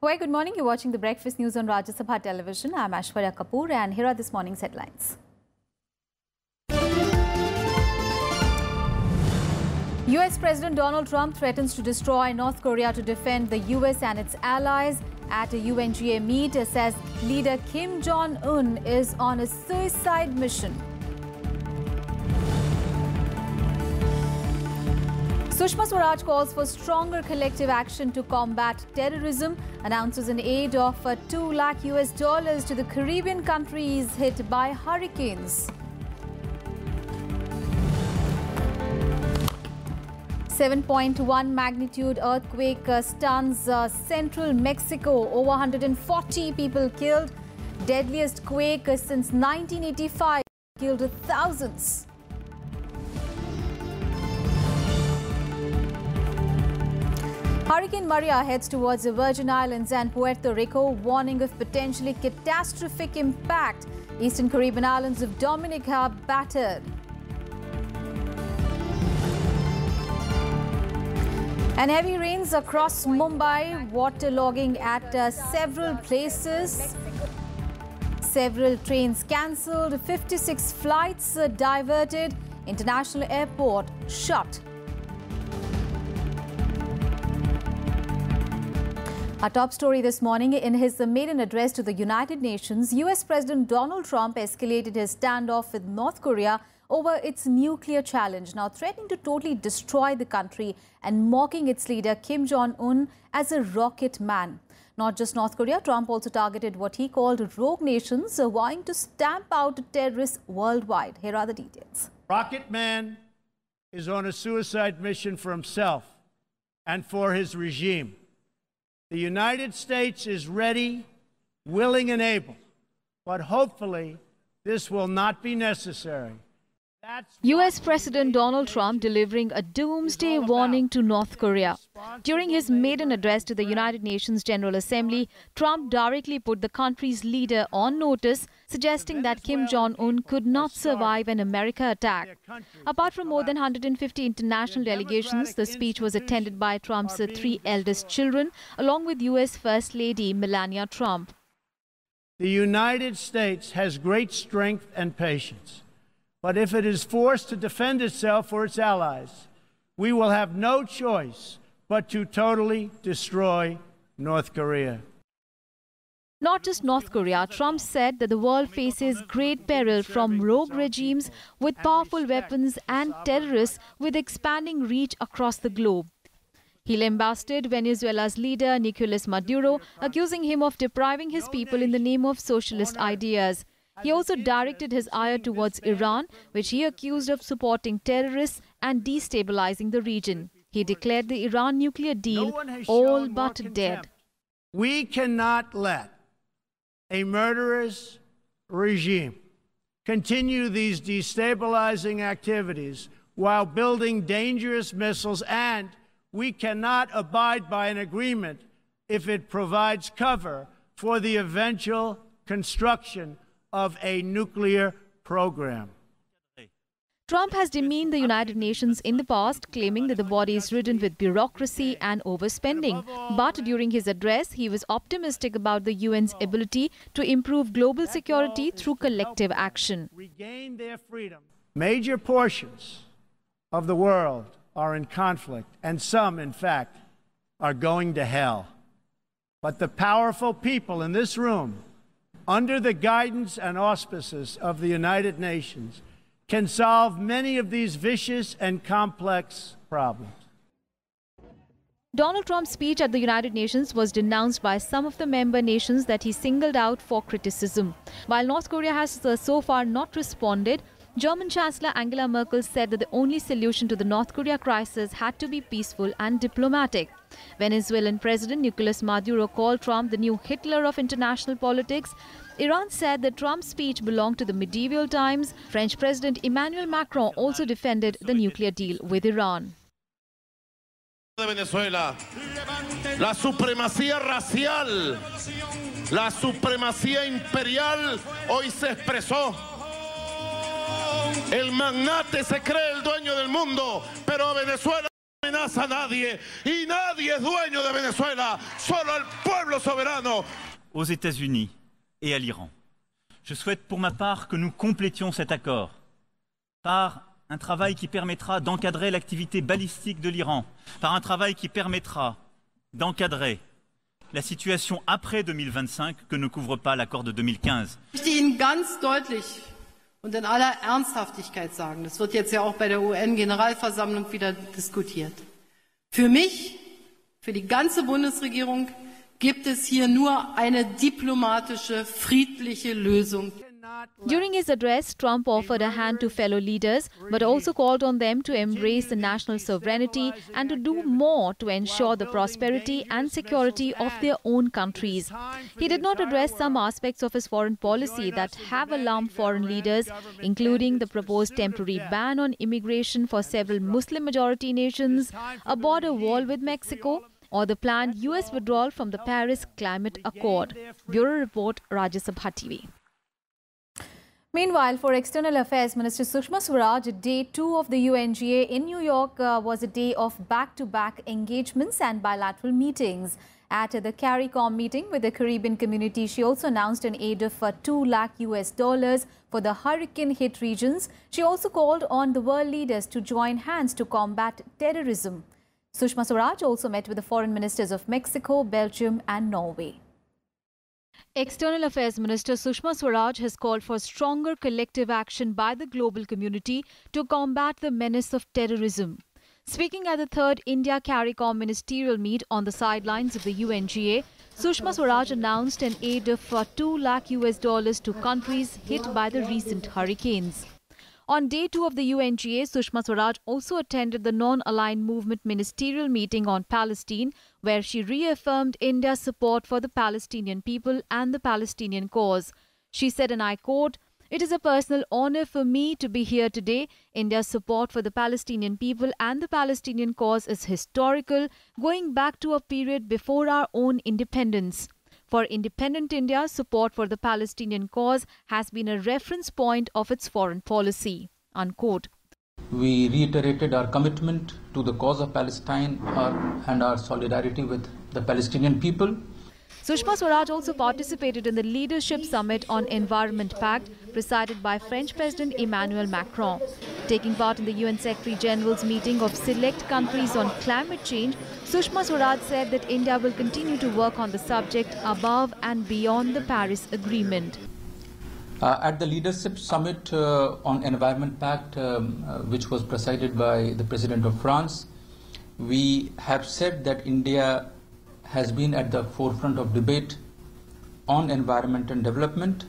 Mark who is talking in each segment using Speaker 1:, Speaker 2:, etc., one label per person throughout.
Speaker 1: Very good morning. You're watching the Breakfast News on Rajya Sabha television. I'm Aishwarya Kapoor and here are this morning's headlines. US President Donald Trump threatens to destroy North Korea to defend the US and its allies. At a UNGA meet, says leader Kim Jong-un is on a suicide mission. Sushma Swaraj calls for stronger collective action to combat terrorism, announces an aid of $2 lakh to the Caribbean countries hit by hurricanes. 7.1 magnitude earthquake stuns central Mexico. Over 140 people killed. Deadliest quake since 1985. Killed thousands. Hurricane Maria heads towards the Virgin Islands and Puerto Rico, warning of potentially catastrophic impact. Eastern Caribbean islands of Dominica battered. And heavy rains across Mumbai, waterlogging at several places. Several trains cancelled, 56 flights diverted, international airport shut. Our top story this morning: in his maiden address to the United Nations, US President Donald Trump escalated his standoff with North Korea over its nuclear challenge, now threatening to totally destroy the country and mocking its leader Kim Jong-un as a rocket man. Not just North Korea, Trump also targeted what he called rogue nations, vowing to stamp out terrorists worldwide. Here are the details.
Speaker 2: Rocket Man is on a suicide mission for himself and for his regime. The United States is ready, willing and able, but hopefully this will not be necessary.
Speaker 3: US President Donald Trump delivering a doomsday warning to North Korea. During his maiden address to the United Nations General Assembly, Trump directly put the country's leader on notice, suggesting that Kim Jong-un could not survive an America attack. Apart from more than 150 international delegations, the speech was attended by Trump's three eldest children, along with US First Lady Melania Trump.
Speaker 2: The United States has great strength and patience. But if it is forced to defend itself or its allies, we will have no choice but to totally destroy North Korea.
Speaker 3: Not just North Korea, Trump said that the world faces great peril from rogue regimes with powerful weapons and terrorists with expanding reach across the globe. He lambasted Venezuela's leader Nicolas Maduro, accusing him of depriving his people in the name of socialist ideas. He also directed his ire towards Iran, which he accused of supporting terrorists and destabilizing the region. He declared the Iran nuclear deal all but dead.
Speaker 2: We cannot let a murderous regime continue these destabilizing activities while building dangerous missiles, and we cannot abide by an agreement if it provides cover for the eventual construction of a nuclear program.
Speaker 3: Trump has demeaned the United Nations in the past, claiming that the body is ridden with bureaucracy and overspending. But during his address, he was optimistic about the UN's ability to improve global security through collective action.
Speaker 2: Regain their freedom. Major portions of the world are in conflict, and some, in fact, are going to hell. But the powerful people in this room, under the guidance and auspices of the United Nations, can solve many of these vicious and complex problems.
Speaker 3: Donald Trump's speech at the United Nations was denounced by some of the member nations that he singled out for criticism. While North Korea has so far not responded, German Chancellor Angela Merkel said that the only solution to the North Korea crisis had to be peaceful and diplomatic. Venezuelan President Nicolas Maduro called Trump the new Hitler of international politics. Iran said that Trump's speech belonged to the medieval times. French President Emmanuel Macron also defended the nuclear deal with Iran.
Speaker 4: De Venezuela, la supremacía racial, la supremacía imperial hoy se expresó. El magnate se cree el dueño del mundo, pero a Venezuela amenaza a nadie y nadie es dueño de Venezuela, solo el pueblo soberano.
Speaker 5: Aux États-Unis et à l'Iran. Je souhaite pour ma part que nous complétions cet accord par un travail qui permettra d'encadrer l'activité balistique de l'Iran, par un travail qui permettra d'encadrer la situation après 2025 que ne couvre pas l'accord de 2015.
Speaker 6: Ich möchte Ihnen ganz deutlich und in aller Ernsthaftigkeit sagen, das wird jetzt ja auch bei der UN-Generalversammlung wieder diskutiert. Für mich, für die ganze Bundesregierung gibt es hier nur eine diplomatische, friedliche Lösung.
Speaker 3: During his address, Trump offered a hand to fellow leaders, but also called on them to embrace the national sovereignty and to do more to ensure the prosperity and security of their own countries. He did not address some aspects of his foreign policy that have alarmed foreign leaders, including the proposed temporary ban on immigration for several Muslim-majority nations, a border wall with Mexico, or the planned US withdrawal from the Paris Climate Accord. Bureau Report, Rajya Sabha TV.
Speaker 1: Meanwhile, for External Affairs Minister Sushma Swaraj, Day 2 of the UNGA in New York was a day of back-to-back engagements and bilateral meetings. At the CARICOM meeting with the Caribbean community, she also announced an aid of $2 lakh for the hurricane-hit regions. She also called on the world leaders to join hands to combat terrorism. Sushma Swaraj also met with the foreign ministers of Mexico, Belgium and Norway.
Speaker 3: External Affairs Minister Sushma Swaraj has called for stronger collective action by the global community to combat the menace of terrorism. Speaking at the 3rd India CARICOM ministerial meet on the sidelines of the UNGA, Sushma Swaraj announced an aid of $2 lakh to countries hit by the recent hurricanes. On Day 2 of the UNGA, Sushma Swaraj also attended the Non-Aligned Movement ministerial meeting on Palestine, where she reaffirmed India's support for the Palestinian people and the Palestinian cause. She said, and I quote, "It is a personal honor for me to be here today. India's support for the Palestinian people and the Palestinian cause is historical, going back to a period before our own independence. For independent India, support for the Palestinian cause has been a reference point of its foreign policy." Unquote.
Speaker 7: We reiterated our commitment to the cause of Palestine and our solidarity with the Palestinian people.
Speaker 3: Sushma Swaraj also participated in the Leadership Summit on Environment Pact, presided by French President Emmanuel Macron. Taking part in the UN Secretary General's meeting of select countries on climate change, Sushma Swaraj said that India will continue to work on the subject above and beyond the Paris Agreement.
Speaker 7: At the Leadership Summit on Environment Pact, which was presided by the President of France, we have said that India has been at the forefront of debate on environment and development.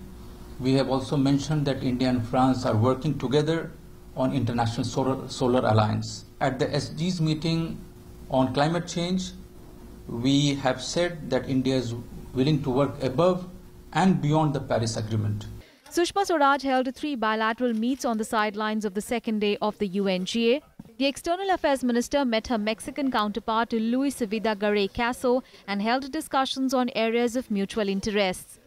Speaker 7: We have also mentioned that India and France are working together on International Solar Alliance. At the SG's meeting on climate change, we have said that India is willing to work above and beyond the Paris Agreement.
Speaker 3: Sushma Swaraj held 3 bilateral meets on the sidelines of the second day of the UNGA. The External Affairs Minister met her Mexican counterpart Luis Videgaray-Caso and held discussions on areas of mutual interests.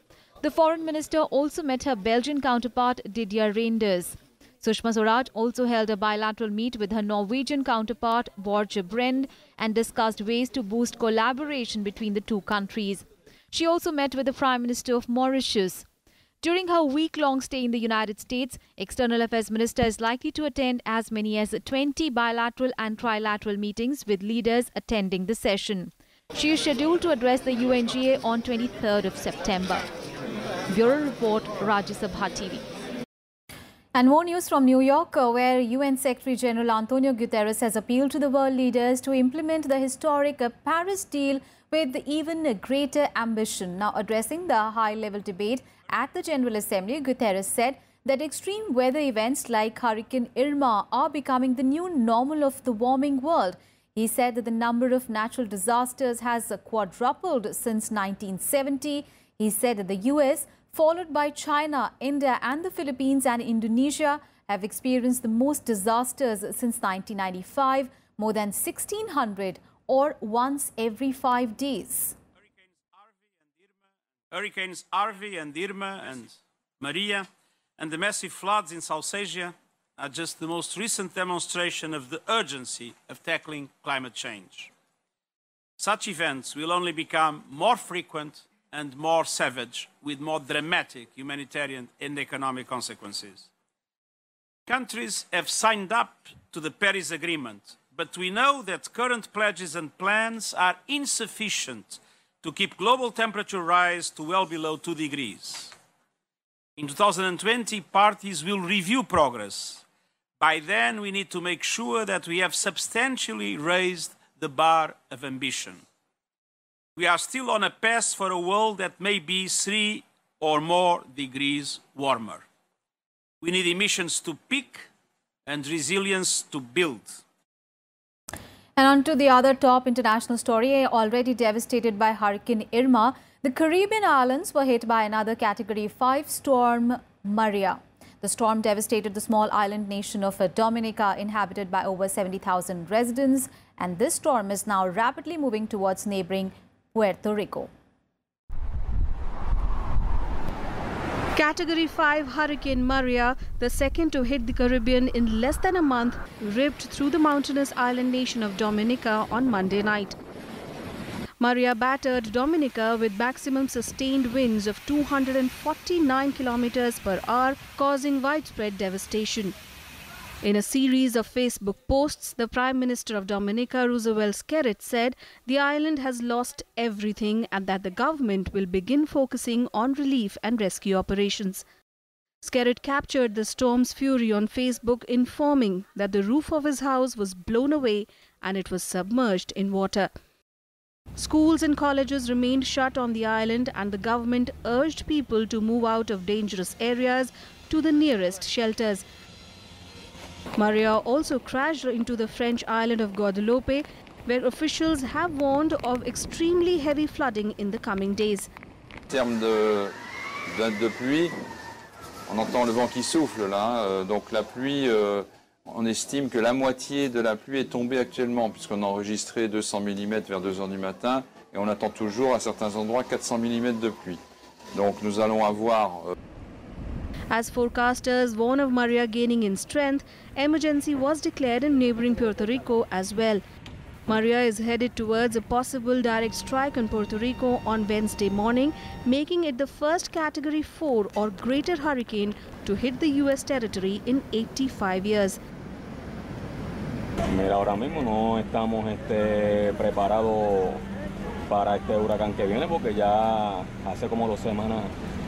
Speaker 3: The Foreign Minister also met her Belgian counterpart Didier Reynders. Sushma Swaraj also held a bilateral meet with her Norwegian counterpart Borge Brende and discussed ways to boost collaboration between the two countries. She also met with the Prime Minister of Mauritius. During her week-long stay in the United States, External Affairs Minister is likely to attend as many as 20 bilateral and trilateral meetings with leaders attending the session. She is scheduled to address the UNGA on 23rd of September. Bureau Report, Rajya Sabha TV.
Speaker 1: And more news from New York, where UN Secretary General Antonio Gutteres has appealed to the world leaders to implement the historic Paris deal with even greater ambition. Now, addressing the high-level debate at the General Assembly, Gutteres said that extreme weather events like Hurricane Irma are becoming the new normal of the warming world. He said that the number of natural disasters has quadrupled since 1970. He said that the US, followed by China, India and the Philippines and Indonesia, have experienced the most disasters since 1995, more than 1,600 or once every 5 days.
Speaker 8: Hurricanes Harvey and Irma and Maria and the massive floods in South Asia are just the most recent demonstration of the urgency of tackling climate change. Such events will only become more frequent and more savage, with more dramatic humanitarian and economic consequences. Countries have signed up to the Paris Agreement, but we know that current pledges and plans are insufficient to keep global temperature rise to well below 2 degrees. In 2020, parties will review progress. By then, we need to make sure that we have substantially raised the bar of ambition. We are still on a path for a world that may be 3 or more degrees warmer. We need emissions to peak and resilience to build.
Speaker 1: And on to the other top international story. Already devastated by Hurricane Irma, the Caribbean islands were hit by another Category 5 storm, Maria. The storm devastated the small island nation of Dominica, inhabited by over 70,000 residents, and this storm is now rapidly moving towards neighboring Puerto Rico.
Speaker 3: Category 5 Hurricane Maria, the second to hit the Caribbean in less than a month, ripped through the mountainous island nation of Dominica on Monday night. Maria battered Dominica with maximum sustained winds of 249 kilometers per hour, causing widespread devastation. In a series of Facebook posts, the Prime Minister of Dominica, Sept, said the island has lost everything and that the government will begin focusing on relief and rescue operations. Sept captured the storm's fury on Facebook, informing that the roof of his house was blown away and it was submerged in water. Schools and colleges remained shut on the island, and the government urged people to move out of dangerous areas to the nearest shelters. Maria also crashed into the French island of Guadeloupe, where officials have warned of extremely heavy flooding in the coming days.
Speaker 9: En termes de pluie, on entend le vent qui souffle là, donc la pluie, on estime que la moitié de la pluie est tombée actuellement, puisqu'on a enregistré 200 mm vers 2 h du matin, et on attend toujours à certains endroits 400 mm de pluie. Donc nous allons avoir...
Speaker 3: As forecasters warn of Maria gaining in strength, emergency was declared in neighboring Puerto Rico as well. Maria is headed towards a possible direct strike on Puerto Rico on Wednesday morning, making it the first Category 4 or greater hurricane to hit the U.S. territory in 85 years.
Speaker 10: Mira, ahora mismo no estamos preparados para este huracán que viene, porque ya hace como 2 semanas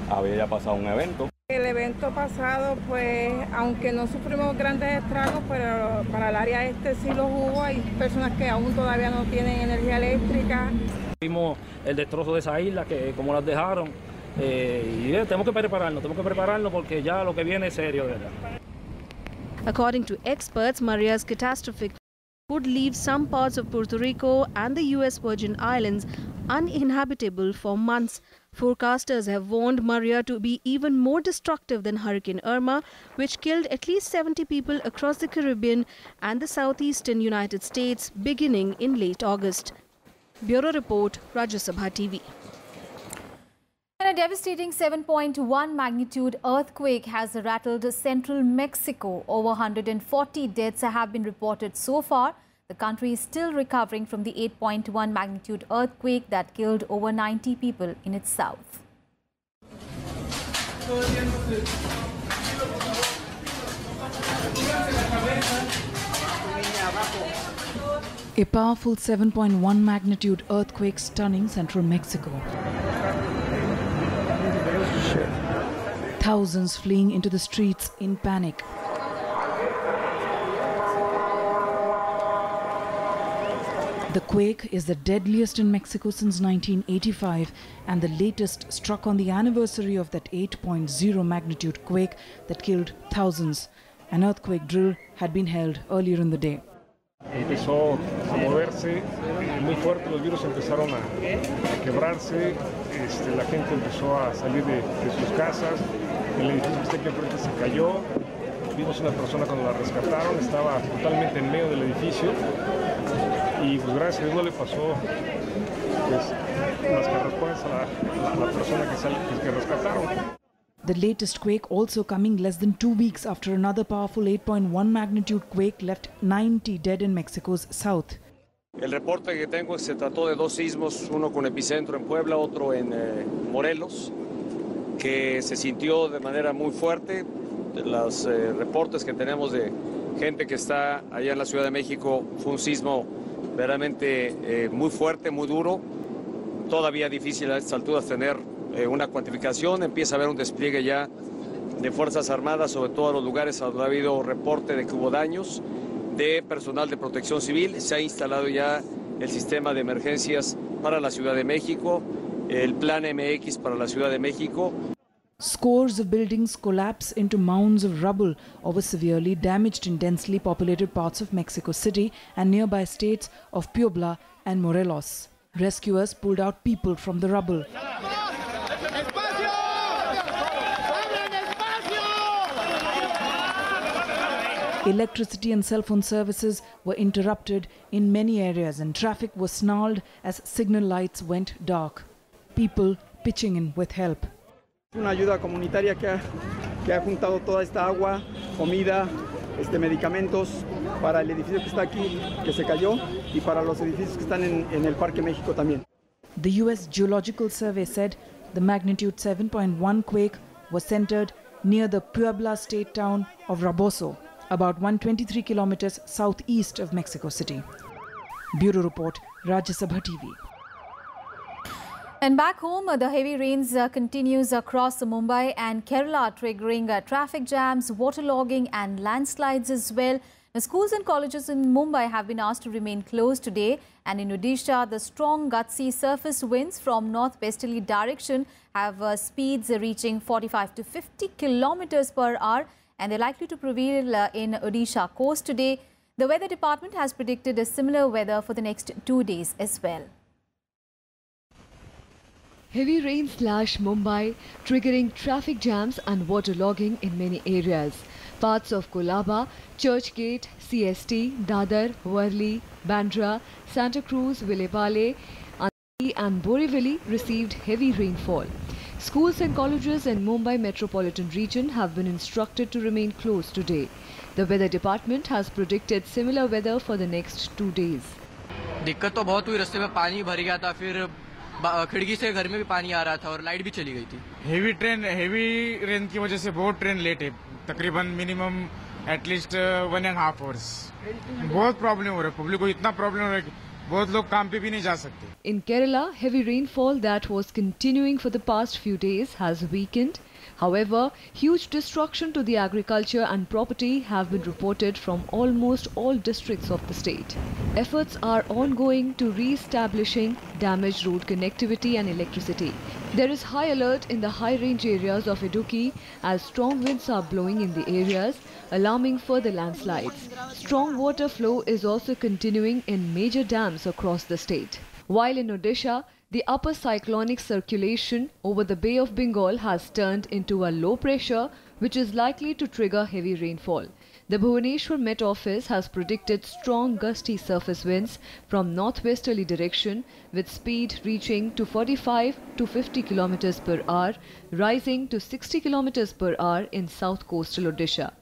Speaker 10: había ya pasado un evento.
Speaker 11: El evento pasado, pues, aunque no sufrimos grandes estragos, pero para el área este sí los hubo. Hay personas que aún todavía no tienen energía eléctrica.
Speaker 10: Vimos el destrozo de esa isla, que como las dejaron, y tenemos que prepararnos porque ya lo que viene es serio, ¿verdad?
Speaker 3: According to experts, Maria's catastrophic would leave some parts of Puerto Rico and the U.S. Virgin Islands uninhabitable for months. Forecasters have warned Maria to be even more destructive than Hurricane Irma, which killed at least 70 people across the Caribbean and the southeastern United States beginning in late August. Bureau Report, Rajya Sabha TV.
Speaker 1: And a devastating 7.1 magnitude earthquake has rattled central Mexico. Over 140 deaths have been reported so far. The country is still recovering from the 8.1 magnitude earthquake that killed over 90 people in its south.
Speaker 12: A powerful 7.1 magnitude earthquake stunning central Mexico. Thousands fleeing into the streets in panic. The quake is the deadliest in Mexico since 1985 and the latest struck on the anniversary of that 8.0 magnitude quake that killed thousands. An earthquake drill had been held earlier in the day.
Speaker 13: Empezó a moverse muy fuerte, los virus empezaron a quebrarse, la gente empezó a salir de sus casas, el edificio que está aquí enfrente se cayó, vimos una persona cuando la rescataron, estaba totalmente en medio del edificio y pues gracias a Dios no le pasó pues, las carraspores a la persona que rescataron.
Speaker 12: The latest quake also coming less than 2 weeks after another powerful 8.1 magnitude quake left 90 dead in Mexico's south.
Speaker 10: El reporte que tengo es que se trató de dos sismos, uno con epicentro en Puebla, otro en Morelos, que se sintió de manera muy fuerte. Los reportes que tenemos de gente que está allá en la Ciudad de México, fue un sismo verdaderamente muy fuerte, muy duro. Todavía difícil a estas alturas tener una cuantificación. Empieza a haber un despliegue ya de Fuerzas Armadas sobre todos los lugares donde ha habido reporte de que hubo daños, de personal de protección civil. Se ha instalado ya el sistema de emergencias para la Ciudad de México, el Plan MX para la Ciudad de México.
Speaker 12: Scores of buildings collapse into mounds of rubble or were severely damaged in densely populated parts of Mexico City and nearby states of Puebla and Morelos. Rescuers pulled out people from the rubble. Electricity and cell phone services were interrupted in many areas and traffic was snarled as signal lights went dark. People pitching in with help.
Speaker 14: Una ayuda comunitaria que ha juntado toda esta agua, comida, medicamentos para el edificio que está aquí, que se cayó, y para los edificios que están en el Parque México también.
Speaker 12: The U.S. Geological Survey said the magnitude 7.1 quake was centered near the Puebla state town of Raboso, about 123 kilometers southeast of Mexico City. Bureau Report, Rajya Sabha TV.
Speaker 1: And back home, the heavy rains continues across Mumbai and Kerala, triggering traffic jams, waterlogging and landslides as well. Now, schools and colleges in Mumbai have been asked to remain closed today. And in Odisha, the strong gutsy surface winds from northwesterly direction have speeds reaching 45 to 50 kilometers per hour. And they're likely to prevail in Odisha coast today. The weather department has predicted a similar weather for the next 2 days as well.
Speaker 3: Heavy rain slashed Mumbai, triggering traffic jams and waterlogging in many areas. Parts of Kolaba, Churchgate, CST, Dadar, Worli, Bandra, Santa Cruz, Villepale, and Borivali received heavy rainfall. Schools and colleges in Mumbai metropolitan region have been instructed to remain closed today. The weather department has predicted similar weather for the next 2 days.
Speaker 15: दिक्कत तो बहुत हुई, रास्ते में पानी भर गया था, फिर खिड़की से घर में भी पानी आ रहा था और लाइट भी चली गई थी. हेवी रेन की वजह से बहुत ट्रेन लेट है, तकरीबन मिनिमम एटलीस्ट 1.5 hours. बहुत प्रॉब्लम हो रहा है, पब्लिक को इतना प्रॉब्लम हो रहा है कि बहुत लोग काम पे भी नहीं जा सकते.
Speaker 3: In Kerala, heavy rainfall that was continuing for the past few days has weakened. However, huge destruction to the agriculture and property have been reported from almost all districts of the state. Efforts are ongoing to re-establishing damaged road connectivity and electricity. There is high alert in the high-range areas of Idukki as strong winds are blowing in the areas, alarming further landslides. Strong water flow is also continuing in major dams across the state. While in Odisha, the upper cyclonic circulation over the Bay of Bengal has turned into a low pressure which is likely to trigger heavy rainfall. The Bhubaneswar Met Office has predicted strong gusty surface winds from northwesterly direction with speed reaching to 45 to 50 kilometers per hour, rising to 60 kilometers per hour in south coastal Odisha.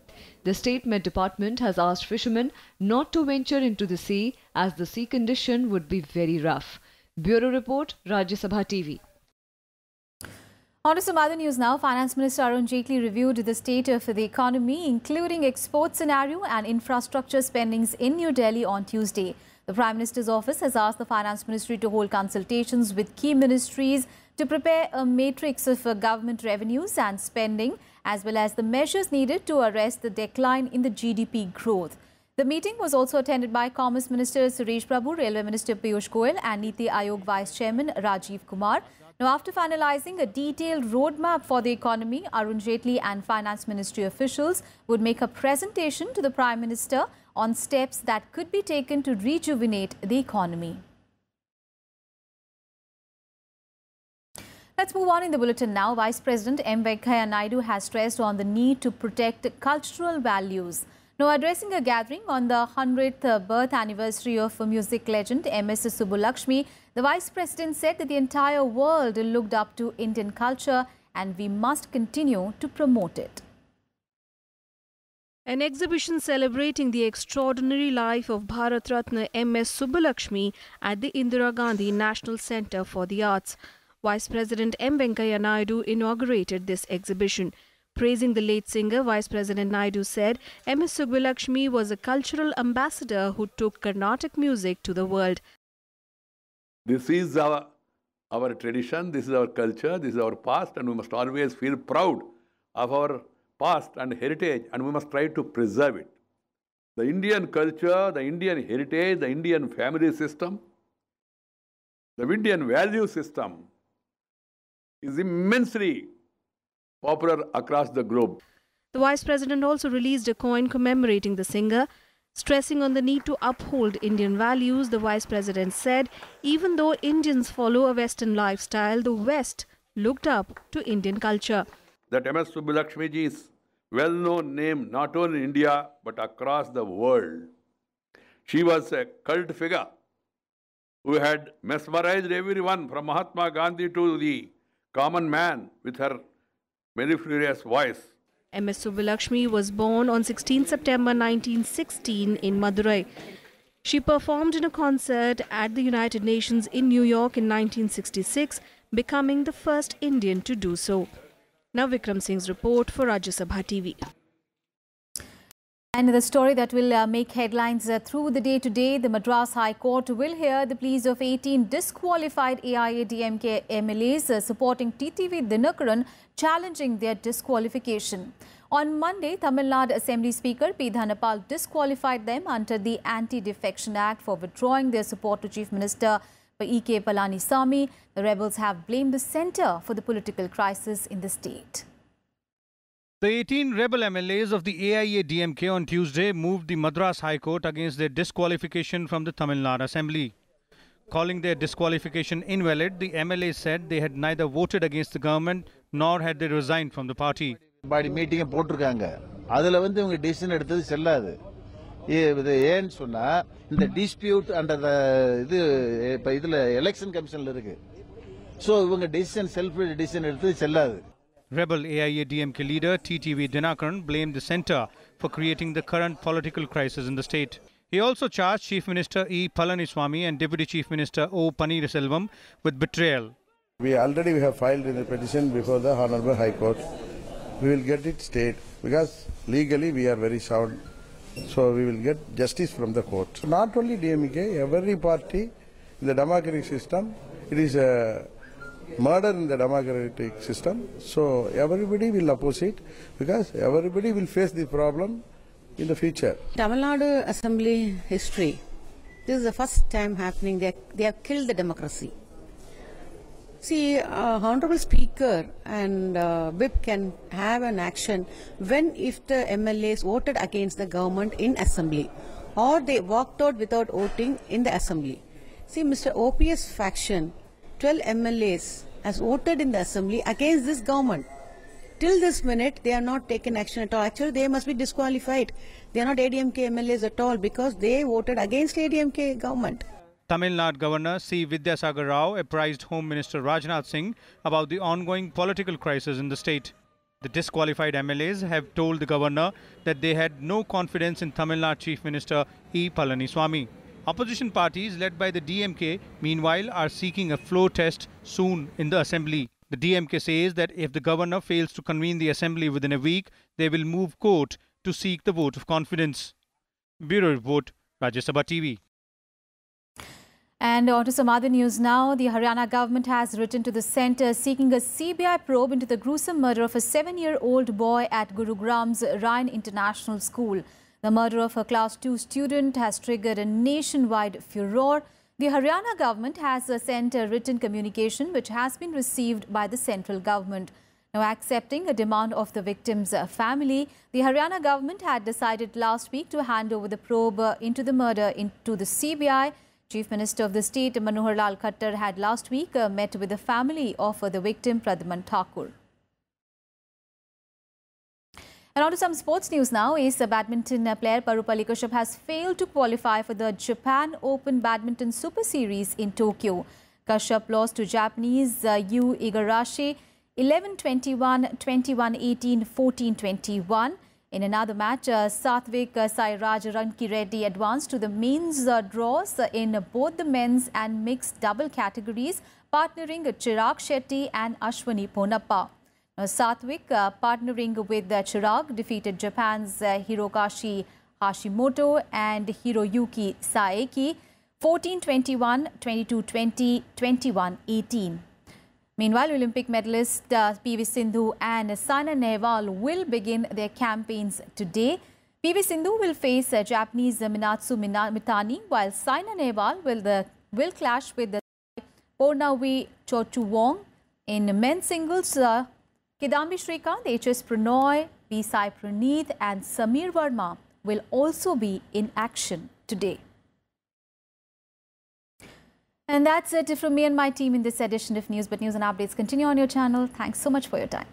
Speaker 3: The State Met Department has asked fishermen not to venture into the sea as the sea condition would be very rough. Bureau Report, Rajya Sabha TV.
Speaker 1: On to some other news now. Finance Minister Arun Jaitley reviewed the state of the economy, including export scenario and infrastructure spendings in New Delhi on Tuesday. The Prime Minister's office has asked the Finance Ministry to hold consultations with key ministries to prepare a matrix of government revenues and spending, as well as the measures needed to arrest the decline in the GDP growth. The meeting was also attended by Commerce Minister Suresh Prabhu, Railway Minister Piyush Goyal and Niti Aayog Vice Chairman Rajiv Kumar. Now, after finalizing a detailed roadmap for the economy, Arun Jaitley and Finance Ministry officials would make a presentation to the Prime Minister on steps that could be taken to rejuvenate the economy. Let's move on in the bulletin now. Vice President M. Venkaiah Naidu has stressed on the need to protect cultural values. Now, addressing a gathering on the 100th birth anniversary of music legend M.S. Subbulakshmi, the Vice President said that the entire world looked up to Indian culture and we must continue to promote it.
Speaker 3: An exhibition celebrating the extraordinary life of Bharat Ratna M.S. Subbulakshmi at the Indira Gandhi National Centre for the Arts. Vice President M. Venkaiah Naidu inaugurated this exhibition. Praising the late singer, Vice President Naidu said M.S. Subbulakshmi was a cultural ambassador who took Carnatic music to the world.
Speaker 16: This is our tradition, this is our culture, this is our past, and we must always feel proud of our past and heritage, and we must try to preserve it. The Indian culture, the Indian heritage, the Indian family system, the Indian value system is immensely popular across the globe.
Speaker 3: The Vice President also released a coin commemorating the singer. Stressing on the need to uphold Indian values, the Vice President said, even though Indians follow a Western lifestyle, the West looked up to Indian culture.
Speaker 16: That M.S. Subbulakshmi ji is well-known name not only in India but across the world. She was a cult figure who had mesmerized everyone from Mahatma Gandhi to the common man with her mellifluous voice.
Speaker 3: M.S. Subbulakshmi was born on 16 September 1916 in Madurai. She performed in a concert at the United Nations in New York in 1966, becoming the first Indian to do so. Now Vikram Singh's report for Rajya Sabha TV.
Speaker 1: And the story that will make headlines through the day today, the Madras High Court will hear the pleas of 18 disqualified AIADMK MLAs supporting TTV Dinakaran, challenging their disqualification. On Monday, Tamil Nadu Assembly Speaker P. Dhanapal disqualified them under the Anti-Defection Act for withdrawing their support to Chief Minister E.K. Palaniswamy. The rebels have blamed the centre for the political crisis in the state.
Speaker 17: The 18 rebel MLAs of the AIADMK on Tuesday moved the Madras High Court against their disqualification from the Tamil Nadu Assembly. Calling their disqualification invalid, the MLAs said they had neither voted against the government nor had they resigned from the party.
Speaker 18: Body meeting போட்டுருக்காங்க. அதுல வந்து இவங்க decision எடுத்தது செல்லாது. இது ஏன்னு சொன்னா இந்த டிஸ்பியூட் அண்டர் இது இப்ப இதுல எலெக்ஷன் கமிஷன்ல இருக்கு. சோ இவங்க டிசிஷன் செல்ஃப் டிசிஷன் எடுத்தது செல்லாது.
Speaker 17: Rebel AIADMK leader TTV Dinakaran blamed the centre for creating the current political crisis in the state. He also charged Chief Minister E. Palaniswamy and Deputy Chief Minister O. Paneerselvam with betrayal.
Speaker 19: We already have filed in the petition before the Honorable High Court. We will get it stayed because legally we are very sound. So we will get justice from the court. Not only DMK, every party in the democratic system, it is a murder in the democratic system. So everybody will oppose it because everybody will face the problem in the future.
Speaker 20: Tamil Nadu Assembly history. This is the first time happening. They have killed the democracy. See, Honorable Speaker and Whip can have an action when if the MLAs voted against the government in Assembly or they walked out without voting in the Assembly. See, Mr. OPS faction, 12 MLAs has voted in the Assembly against this government. Till this minute, they have not taken action at all. Actually, they must be disqualified. They are not ADMK MLAs at all because they voted against ADMK government.
Speaker 17: Tamil Nadu Governor C. Vidyasagar Rao apprised Home Minister Rajnath Singh about the ongoing political crisis in the state. The disqualified MLAs have told the governor that they had no confidence in Tamil Nadu Chief Minister E. Palaniswamy. Opposition parties led by the DMK, meanwhile, are seeking a floor test soon in the Assembly. The DMK says that if the governor fails to convene the Assembly within a week, they will move court to seek the vote of confidence. Bureau Report, Rajya Sabha TV.
Speaker 1: And on to some other news now. The Haryana government has written to the centre seeking a CBI probe into the gruesome murder of a 7-year-old boy at Gurugram's Ryan International School. The murder of a Class 2 student has triggered a nationwide furore. The Haryana government has sent a written communication which has been received by the central government. Now, accepting a demand of the victim's family, the Haryana government had decided last week to hand over the probe into the murder into the CBI. Chief Minister of the state, Manohar Lal Khattar, had last week met with the family of the victim, Pradman Thakur. And on to some sports news now. Ace badminton player Parupalli Kashyap has failed to qualify for the Japan Open Badminton Super Series in Tokyo. Kashyap lost to Japanese Yu Igarashi 11-21, 21-18, 14-21. In another match, Satvik Sairaj Ranki Reddy advanced to the mains draws in both the men's and mixed double categories, partnering Chirag Shetty and Ashwani Ponappa. Satvik, partnering with Chirag, defeated Japan's Hirokashi Hashimoto and Hiroyuki Saeki 14-21, 22-20, 21-18. Meanwhile, Olympic medalist PV Sindhu and Saina Nehwal will begin their campaigns today. PV Sindhu will face Japanese Minatsu Mitani, while Saina Nehwal will clash with the Pornawi Chochuwong. In men's singles, Kidambi Shrikant, HS Pranoy, B. Sai Praneeth and Samir Verma will also be in action today. And that's it from me and my team in this edition of News. But news and updates continue on your channel. Thanks so much for your time.